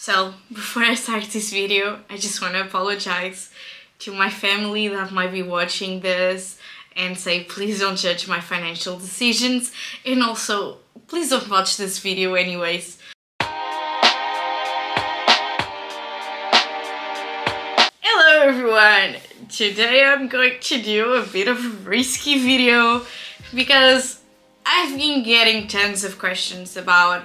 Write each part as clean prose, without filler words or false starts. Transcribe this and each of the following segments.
So before I start this video, I just want to apologize to my family that might be watching this and say please don't judge my financial decisions, and also please don't watch this video anyways. Hello everyone! Today I'm going to do a bit of a risky video because I've been getting tons of questions about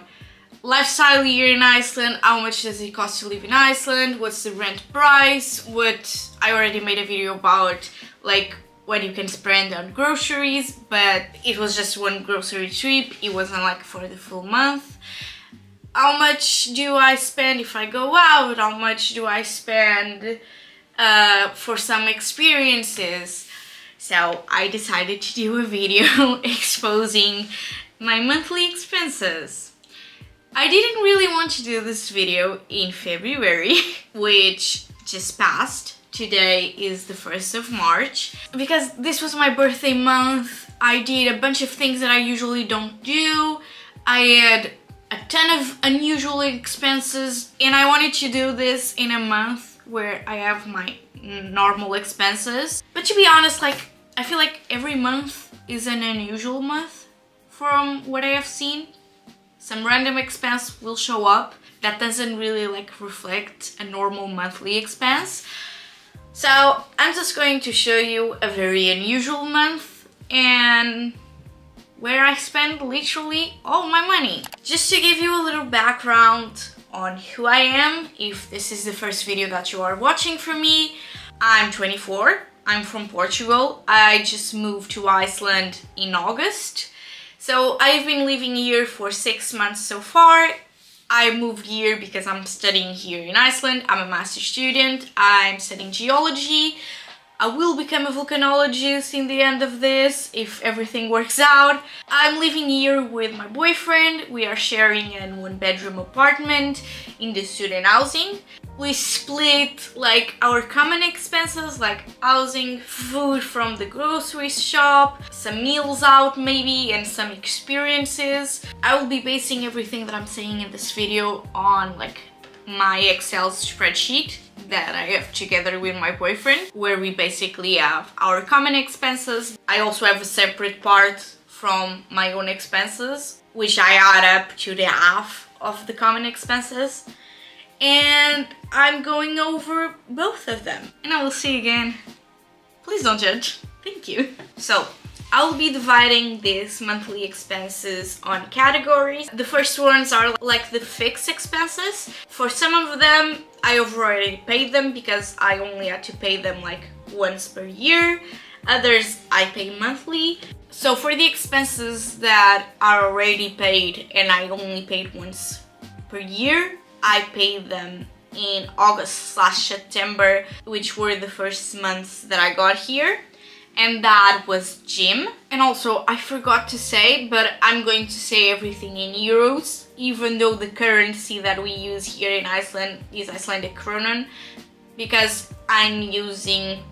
lifestyle here in Iceland. How much does it cost to live in Iceland? What's the rent price? What I already made a video about, like what you can spend on groceries, but it was just one grocery trip. It wasn't like for the full month. How much do I spend if I go out? How much do I spend for some experiences? So I decided to do a video exposing my monthly expenses. I didn't really want to do this video in February, which just passed. Today is the 1st of March. Because this was my birthday month, I did a bunch of things that I usually don't do. I had a ton of unusual expenses, and I wanted to do this in a month where I have my normal expenses. But to be honest, like, I feel like every month is an unusual month from what I have seen. Some random expense will show up that doesn't really like reflect a normal monthly expense. So I'm just going to show you a very unusual month and where I spend literally all my money. Just to give you a little background on who I am, if this is the first video that you are watching from me, I'm 24, I'm from Portugal. I just moved to Iceland in August. So I've been living here for 6 months so far. I moved here because I'm studying here in Iceland. I'm a master's student. I'm studying geology. I will become a volcanologist in the end of this if everything works out. I'm living here with my boyfriend. We are sharing a 1-bedroom apartment in the student housing. We split like our common expenses like housing, food from the grocery shop, some meals out maybe, and some experiences. I will be basing everything that I'm saying in this video on like my Excel spreadsheet that I have together with my boyfriend, where we basically have our common expenses. I also have a separate part from my own expenses, which I add up to the half of the common expenses. And I'm going over both of them. And I will see you again. Please don't judge. Thank you. So I'll be dividing these monthly expenses on categories. The first ones are like the fixed expenses. For some of them, I have already paid them because I only had to pay them like once per year. Others I pay monthly. So for the expenses that are already paid and I only paid once per year, I paid them in August/September, which were the first months that I got here. And that was gym. And also, I forgot to say, but I'm going to say everything in euros, even though the currency that we use here in Iceland is Icelandic kronan, because I'm using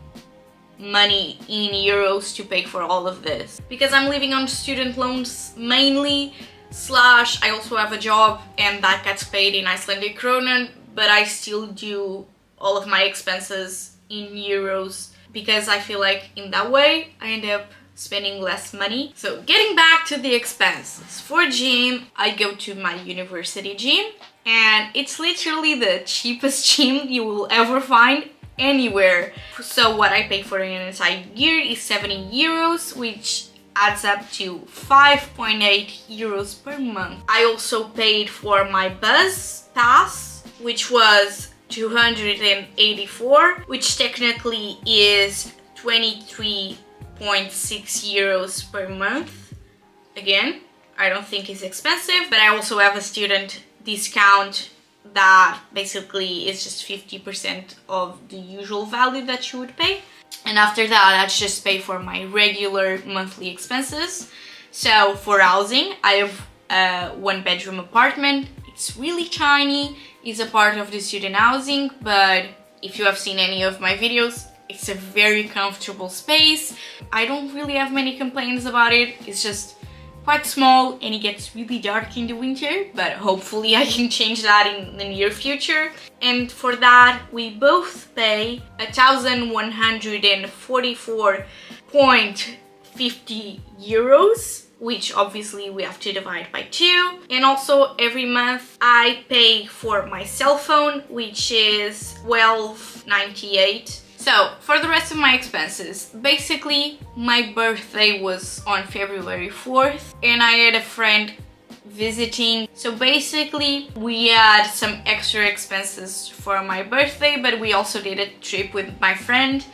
money in euros to pay for all of this. Because I'm living on student loans mainly, slash I also have a job and that gets paid in Icelandic kronan, but I still do all of my expenses in euros, because I feel like in that way I end up spending less money. So getting back to the expenses. For gym, I go to my university gym, and it's literally the cheapest gym you will ever find anywhere. So what I pay for an entire year is 70 euros, which adds up to 5.8 euros per month. I also paid for my bus pass, which was 284, which technically is 23.6 euros per month. Again, I don't think it's expensive, but I also have a student discount that basically is just 50% of the usual value that you would pay. And after that, I just pay for my regular monthly expenses. So for housing, I have a 1-bedroom apartment. It's really tiny. It's a part of the student housing, but if you have seen any of my videos, it's a very comfortable space. I don't really have many complaints about it. It's just quite small and it gets really dark in the winter, but hopefully I can change that in the near future. And for that we both pay 1,144.50 euros, which obviously we have to divide by 2. And also every month I pay for my cell phone, which is 12.98. So for the rest of my expenses, basically my birthday was on February 4th and I had a friend visiting. So basically we had some extra expenses for my birthday, but we also did a trip with my friend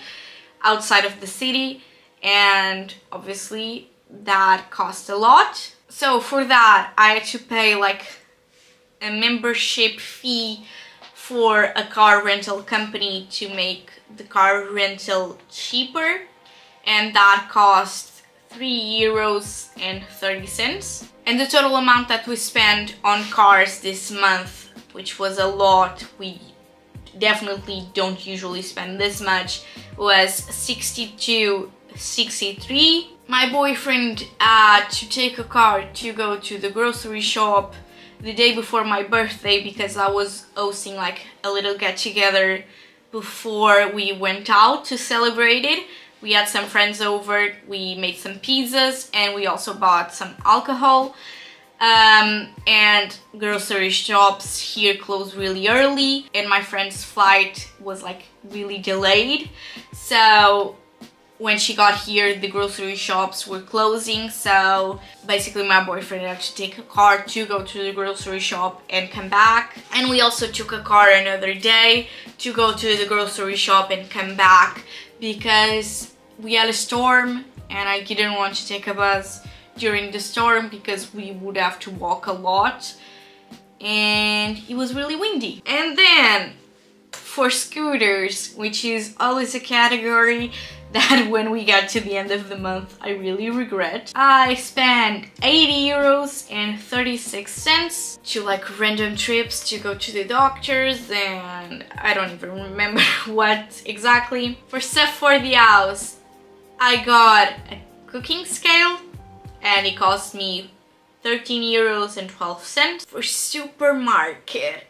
outside of the city, and obviously that cost a lot. So for that I had to pay like a membership fee for a car rental company to make the car rental cheaper, and that cost 3.30 euros. And the total amount that we spent on cars this month, which was a lot, we definitely don't usually spend this much, was 62.63. My boyfriend had to take a car to go to the grocery shop the day before my birthday because I was hosting like a little get-together before we went out to celebrate it. We had some friends over, we made some pizzas, and we also bought some alcohol. And grocery shops here close really early, and my friend's flight was like really delayed. So when she got here, the grocery shops were closing, so basically my boyfriend had to take a car to go to the grocery shop and come back. And we also took a car another day to go to the grocery shop and come back because we had a storm and I didn't want to take a bus during the storm because we would have to walk a lot and it was really windy. And then for scooters, which is always a category that when we got to the end of the month I really regret, I spent 80.36 euros to like random trips to go to the doctors, and I don't even remember what exactly. For stuff for the house, I got a cooking scale and it cost me 13.12 euros. For supermarket,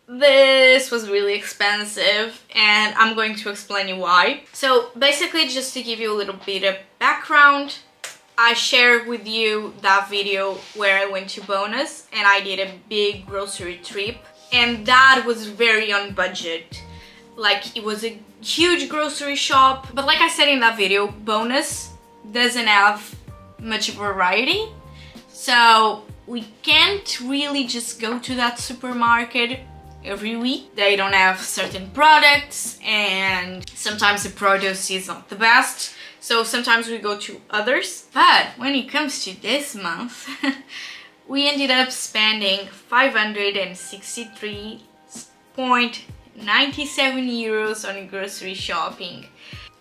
this was really expensive and I'm going to explain you why. So basically, just to give you a little bit of background, I shared with you that video where I went to Bonus and I did a big grocery trip, and that was very on budget. Like, it was a huge grocery shop, but like I said in that video, Bonus doesn't have much variety, so we can't really just go to that supermarket every week. They don't have certain products and sometimes the produce is not the best, so sometimes we go to others. But when it comes to this month, we ended up spending 563.97 euros on grocery shopping.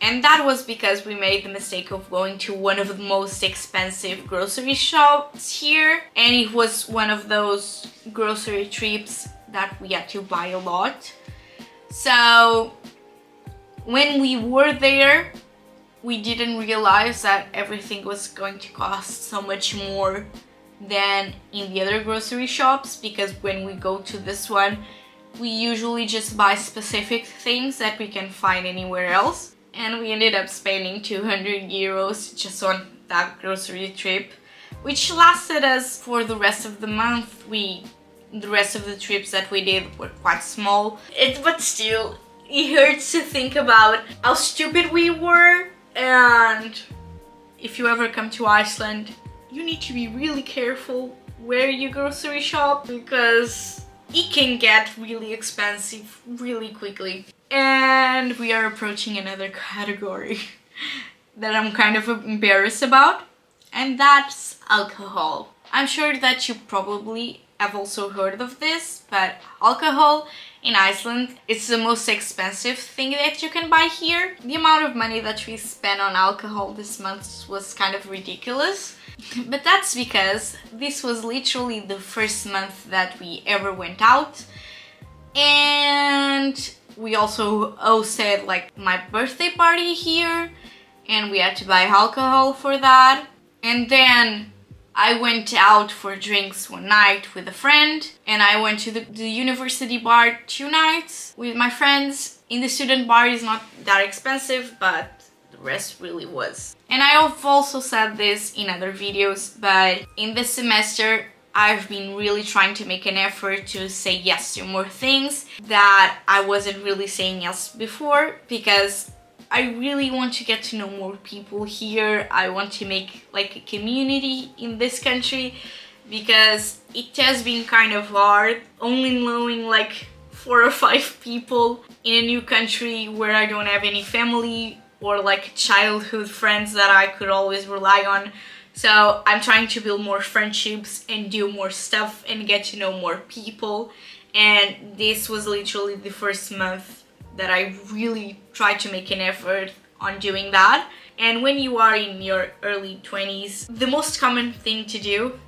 And that was because we made the mistake of going to one of the most expensive grocery shops here, and it was one of those grocery trips that we had to buy a lot. So when we were there, we didn't realize that everything was going to cost so much more than in the other grocery shops, because when we go to this one, we usually just buy specific things that we can find anywhere else. And we ended up spending 200 euros just on that grocery trip, which lasted us for the rest of the month. The rest of the trips that we did were quite small. But still, it hurts to think about how stupid we were. And if you ever come to Iceland, you need to be really careful where you grocery shop, because it can get really expensive really quickly. And we are approaching another category that I'm kind of embarrassed about, and that's alcohol. I'm sure that you probably have also heard of this, but alcohol in Iceland is the most expensive thing that you can buy here. The amount of money that we spent on alcohol this month was kind of ridiculous. But that's because this was literally the first month that we ever went out, and we also hosted like my birthday party here, and we had to buy alcohol for that. And then I went out for drinks one night with a friend, and I went to the university bar 2 nights with my friends. In the student bar is not that expensive, but the rest really was. And I have also said this in other videos, but in this semester I've been really trying to make an effort to say yes to more things that I wasn't really saying yes before, because I really want to get to know more people here. I want to make like a community in this country, because it has been kind of hard only knowing like 4 or 5 people in a new country where I don't have any family or like childhood friends that I could always rely on. So I'm trying to build more friendships and do more stuff and get to know more people. And this was literally the first month that I really tried to make an effort on doing that. And when you are in your early 20s, the most common thing to do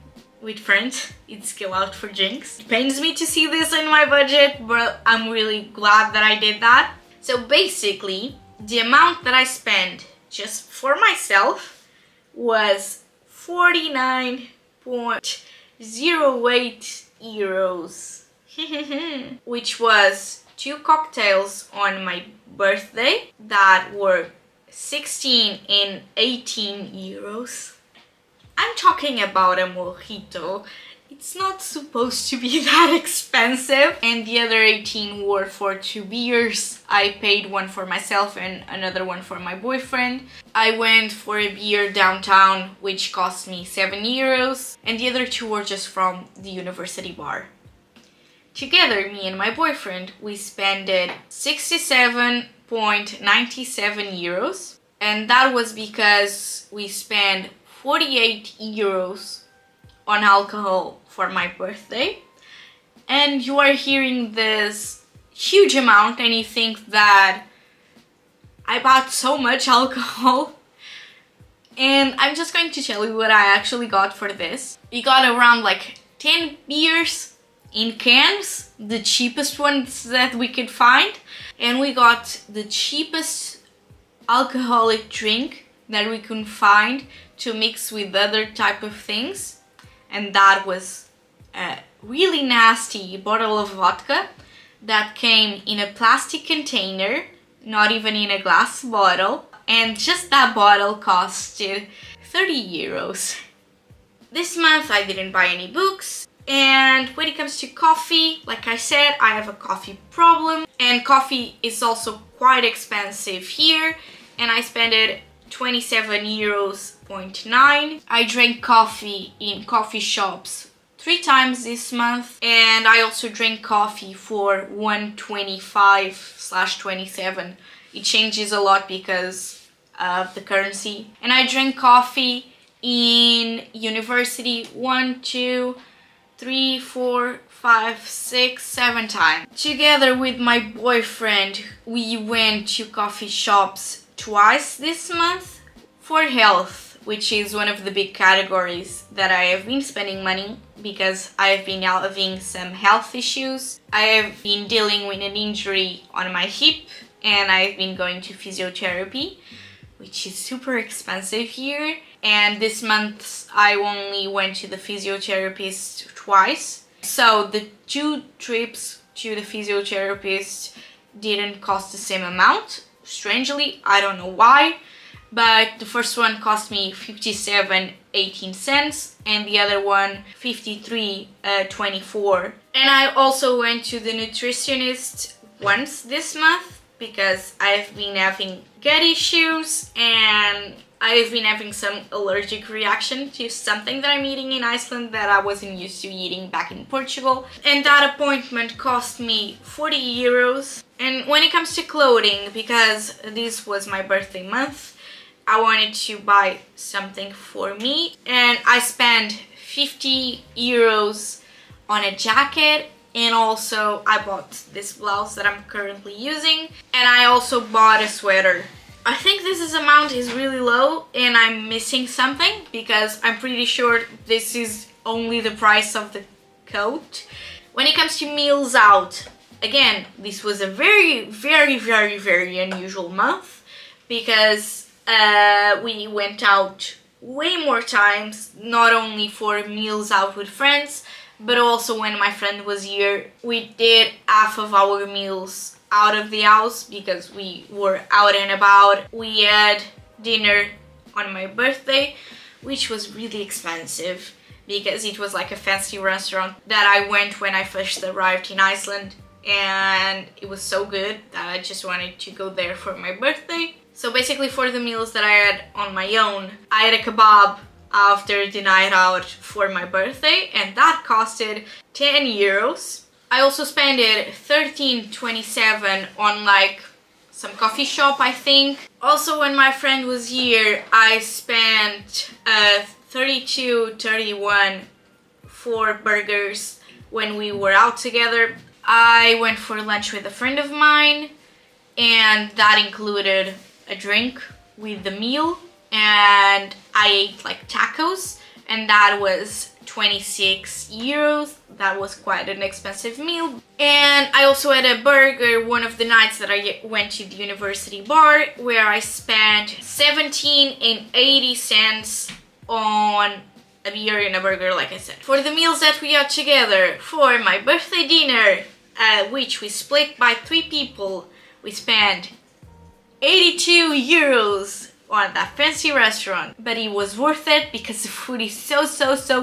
with friends is go out for drinks. It pains me to see this in my budget, but I'm really glad that I did that. So basically, the amount that I spent just for myself was 49.08 euros, which was 2 cocktails on my birthday that were 16 and 18 euros. I'm talking about a mojito. It's not supposed to be that expensive. And the other 18 were for 2 beers. I paid one for myself and another one for my boyfriend. I went for a beer downtown, which cost me 7 euros. And the other 2 were just from the university bar. Together, me and my boyfriend, we spent 67.97 euros. And that was because we spent 48 euros on alcohol for my birthday. And you are hearing this huge amount and you think that I bought so much alcohol. And I'm just going to tell you what I actually got for this. We got around like 10 beers in cans, the cheapest ones that we could find. And we got the cheapest alcoholic drink that we could find to mix with other type of things. And that was a really nasty bottle of vodka that came in a plastic container, not even in a glass bottle. And just that bottle costed 30 euros. This month I didn't buy any books. And when it comes to coffee, like I said, I have a coffee problem. And coffee is also quite expensive here. And I spent 27 euros. I drank coffee in coffee shops 3 times this month, and I also drank coffee for 1.25/27. It changes a lot because of the currency. And I drank coffee in university 1, 2, 3, 4, 5, 6, 7 times. Together with my boyfriend, we went to coffee shops twice this month for health, which is one of the big categories that I have been spending money, because I have been having some health issues. I have been dealing with an injury on my hip, and I've been going to physiotherapy, which is super expensive here. And this month I only went to the physiotherapist twice. So the 2 trips to the physiotherapist didn't cost the same amount. Strangely, I don't know why. But the first one cost me 57.18 cents and the other one 53.24. And I also went to the nutritionist once this month because I've been having gut issues and I've been having some allergic reaction to something that I'm eating in Iceland that I wasn't used to eating back in Portugal. And that appointment cost me 40 euros. And when it comes to clothing, because this was my birthday month, I wanted to buy something for me, and I spent 50 euros on a jacket, and also I bought this blouse that I'm currently using, and I also bought a sweater. I think this amount is really low and I'm missing something, because I'm pretty sure this is only the price of the coat. When it comes to meals out, again, this was a very unusual month, because we went out way more times, not only for meals out with friends, but also when my friend was here. We did half of our meals out of the house because we were out and about. We had dinner on my birthday, which was really expensive because it was like a fancy restaurant that I went when I first arrived in Iceland, and it was so good that I just wanted to go there for my birthday. So basically for the meals that I had on my own, I had a kebab after the night out for my birthday, and that costed 10 euros. I also spent it 13.27 on like some coffee shop, I think. Also when my friend was here, I spent 32.31 for burgers when we were out together. I went for lunch with a friend of mine, and that included a drink with the meal, and I ate like tacos, and that was 26 euros. That was quite an expensive meal. And I also had a burger one of the nights that I went to the university bar, where I spent 17.80 on a beer and a burger, like I said. For the meals that we had together for my birthday dinner, which we split by 3 people, we spent 82 euros on that fancy restaurant, but it was worth it because the food is so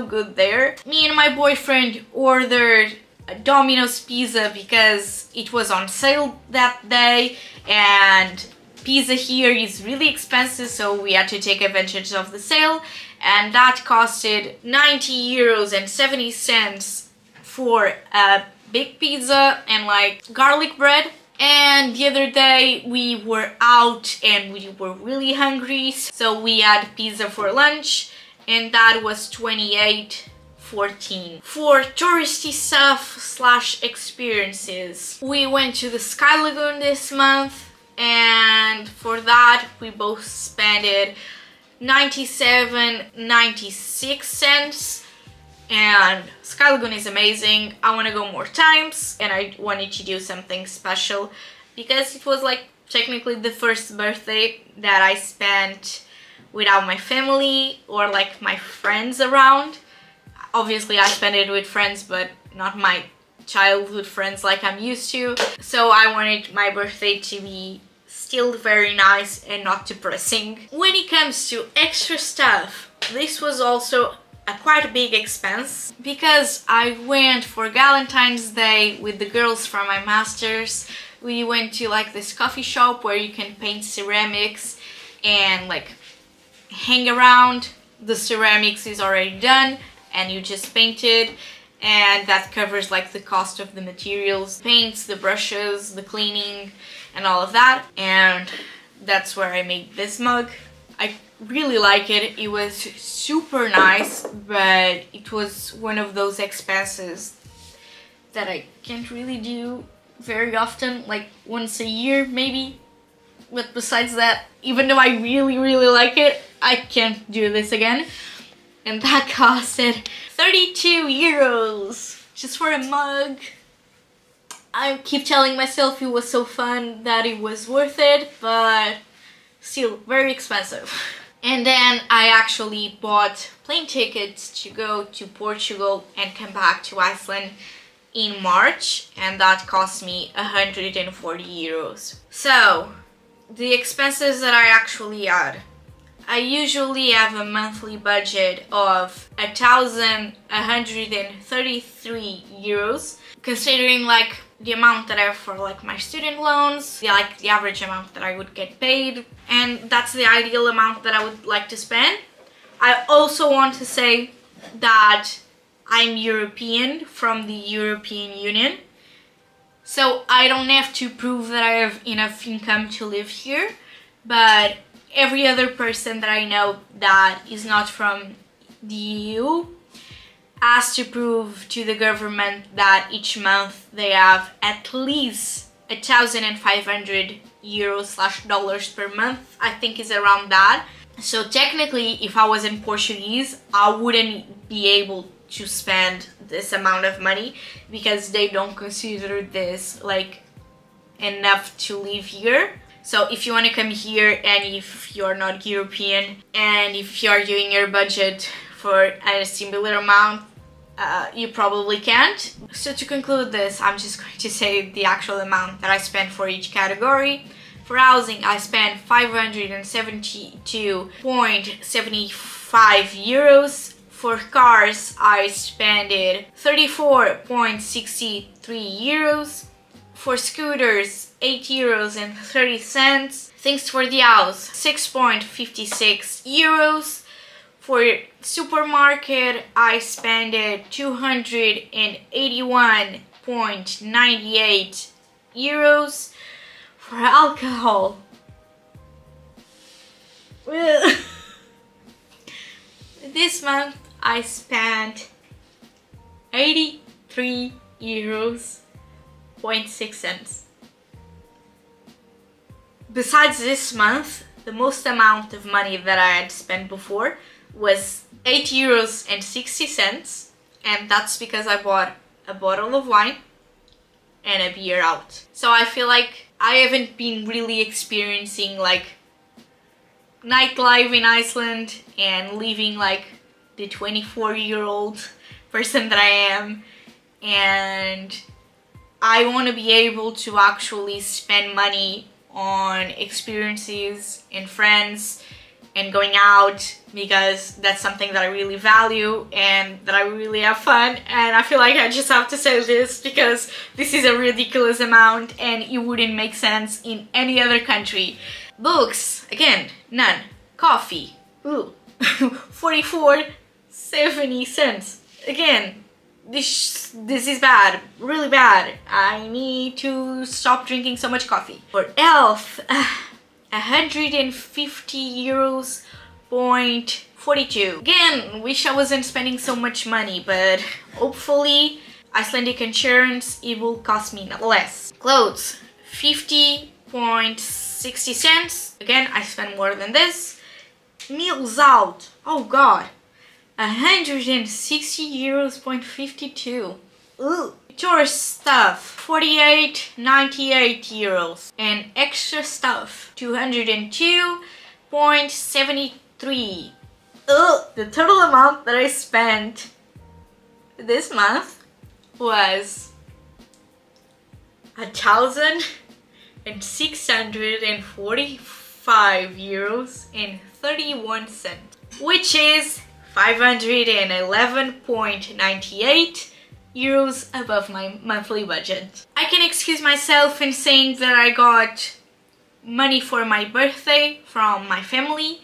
good there. Me and my boyfriend ordered a Domino's pizza because it was on sale that day, and pizza here is really expensive, so we had to take advantage of the sale, and that costed 90 euros and 70 cents for a big pizza and like garlic bread. And the other day we were out and we were really hungry, so we had pizza for lunch, and that was 28.14. For touristy stuff slash experiences, we went to the Sky Lagoon this month, and for that we both spent 97.96 cents. And Sky Lagoon is amazing. I want to go more times, and I wanted to do something special because it was like technically the first birthday that I spent without my family or like my friends around. Obviously I spent it with friends, but not my childhood friends like I'm used to. So I wanted my birthday to be still very nice and not depressing. When it comes to extra stuff, this was also a quite big expense because I went for Valentine's Day with the girls from my masters. We went to like this coffee shop where you can paint ceramics and like hang around. The ceramics is already done and you just paint it, and that covers like the cost of the materials, paints, the brushes, the cleaning and all of that. And that's where I made this mug. I really like it. It was super nice, but it was one of those expenses that I can't really do very often, like once a year maybe. But besides that, even though I really like it, I can't do this again. And that costed 32 euros just for a mug. I keep telling myself it was so fun that it was worth it, but still very expensive. And then I actually bought plane tickets to go to Portugal and come back to Iceland in March, and that cost me 140 euros. So the expenses that I actually had, I usually have a monthly budget of 1,133 euros, considering like the amount that I have for like my student loans, like the average amount that I would get paid, and that's the ideal amount that I would like to spend. I also want to say that I'm European, from the European Union, so I don't have to prove that I have enough income to live here, but every other person that I know that is not from the EU has to prove to the government that each month they have at least 1,500 euros / dollars per month. I think is around that. So technically, if I wasn't Portuguese, I wouldn't be able to spend this amount of money because they don't consider this like enough to live here. So if you want to come here, and if you're not European, and if you're doing your budget for a similar amount, you probably can't. So to conclude this, I'm just going to say the actual amount that I spent for each category. For housing, I spent 572.75 euros. For cars, I spent 34.63 euros. For scooters, 8.30 euros. Things for the house, 6.56 euros. For supermarket, I spent 281.98 euros. For alcohol, this month I spent 83 euros. 0.6 cents. Besides this month, the most amount of money that I had spent before was 8.60 euros, and that's because I bought a bottle of wine and a beer out. So I feel like I haven't been really experiencing like nightlife in Iceland and living like the 24-year-old person that I am, and I want to be able to actually spend money on experiences and friends and going out, because that's something that I really value and that I really have fun. And I feel like I just have to say this because this is a ridiculous amount and it wouldn't make sense in any other country. Books, again, none. Coffee, ooh, 44.70 cents. Again, this is bad, really bad. I need to stop drinking so much coffee. For health, 150 euros. 0.42. Again, wish I wasn't spending so much money, but hopefully Icelandic insurance, it will cost me less. Clothes, 50.60 cents. Again, I spend more than this. Meals out, oh god, 160 euros. 52. Ooh. Tour stuff, 48.98 euros. And extra stuff, 202.73. The total amount that I spent this month was 1,645 euros and 31 cents, which is 511.98 euros above my monthly budget. I can excuse myself in saying that I got money for my birthday from my family,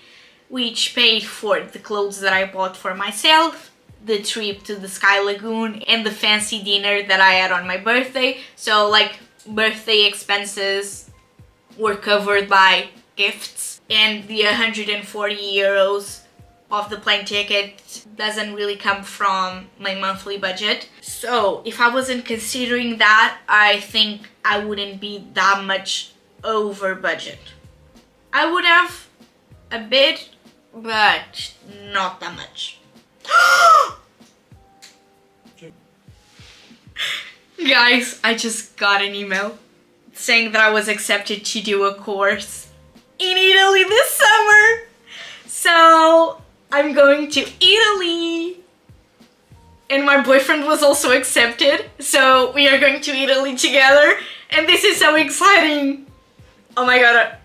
which paid for the clothes that I bought for myself, the trip to the Sky Lagoon, and the fancy dinner that I had on my birthday. So like birthday expenses were covered by gifts, and the 140 euros of the plane ticket doesn't really come from my monthly budget. So if I wasn't considering that, I think I wouldn't be that much over budget. I would have a bit, but not that much. Guys, I just got an email saying that I was accepted to do a course in Italy this summer. So I'm going to Italy, and my boyfriend was also accepted, so we are going to Italy together, and this is so exciting. Oh my god,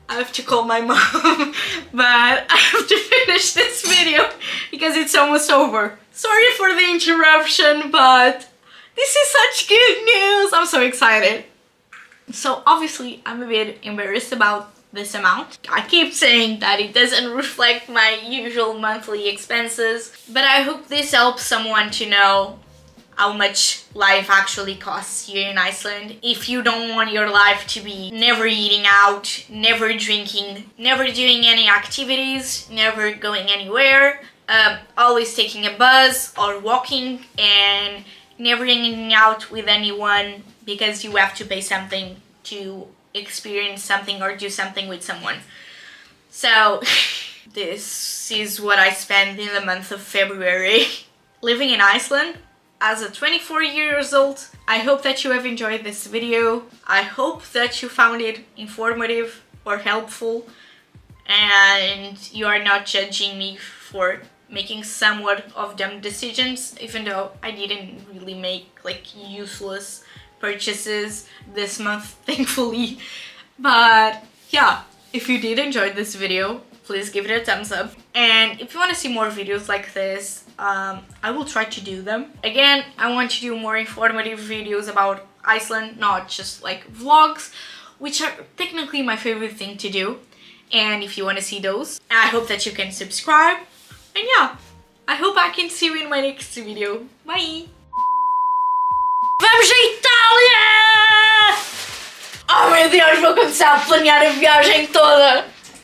I have to call my mom, but I have to finish this video because it's almost over. Sorry for the interruption, but this is such good news. I'm so excited. So obviously I'm a bit embarrassed about this amount. I keep saying that it doesn't reflect my usual monthly expenses, but I hope this helps someone to know how much life actually costs here in Iceland. If you don't want your life to be never eating out, never drinking, never doing any activities, never going anywhere, always taking a bus or walking, and never hanging out with anyone because you have to pay something to experience something or do something with someone. So this is what I spent in the month of February. Living in Iceland as a 24 years old. I hope that you have enjoyed this video. I hope that you found it informative or helpful and you are not judging me for making somewhat of dumb decisions, even though I didn't really make like useless purchases this month, thankfully. But yeah, if you did enjoy this video, please give it a thumbs up. And if you want to see more videos like this, I will try to do them. Again, I want to do more informative videos about Iceland, not just like vlogs, which are technically my favorite thing to do. And if you want to see those, I hope that you can subscribe. And yeah, I hope I can see you in my next video. Bye! Vamos à Itália! Oh meu Deus, vou começar a planear a viagem toda!